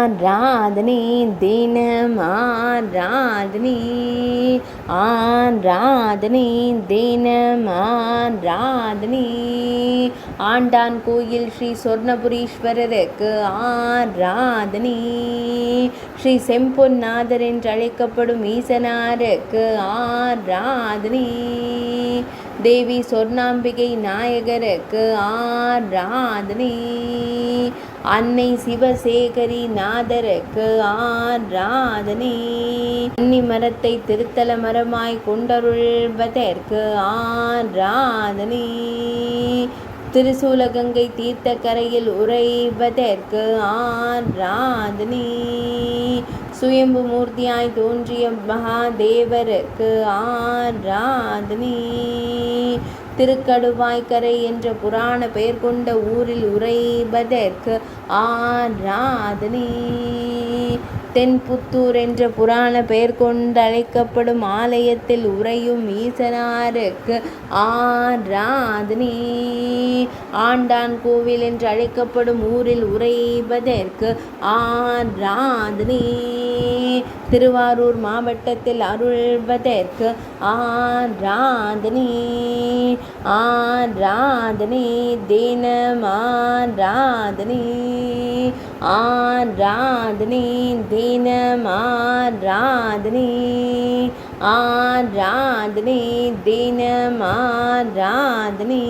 ஆராதனை தினம் ஆராதனை ஆராதனை தினம் ஆராதனை ஆண்டான் கோயில் ஸ்ரீ சொர்ணபுரீஸ்வரருக்கு ஆராதனை ஸ்ரீ செம்பொன்னாதர் என்று அழைக்கப்படும் ஈசனாருக்கு ஆராதனை தேவி சொர்ணாம்பிகை நாயகருக்கு ஆராதனை அன்னை சிவசேகரி நாதருக்கு ஆராதனை அன்னி மரத்தை திருத்தல மரமாய் கொண்டருள்வதற்கு ஆராதனை திருசூலகங்கை தீர்த்த கரையில் உறைவதற்கு ஆராதனை சுயம்பு மூர்த்தியாய் தோன்றிய மகாதேவருக்கு ஆராதனை திருக்கடுவாய்க்கரை என்ற புராண பெயர் கொண்ட ஊரில் உறைவதற்கு ஆராதனை தென்புத்தூர் என்ற புராண பெயர் கொண்டு அழைக்கப்படும் ஆலயத்தில் உறையும் ஈசனாருக்கு ஆராதனை ஆண்டான் கோவில் என்று அழைக்கப்படும் ஊரில் உறைவதற்கு ஆராதனை திருவாரூர் மாவட்டத்தில் அருள்வதற்கு ஆராதனை ஆராதனை தினம் ஆராதனை ஆராதனை தினம் ஆராதனை ஆராதனை தினம் ஆராதனை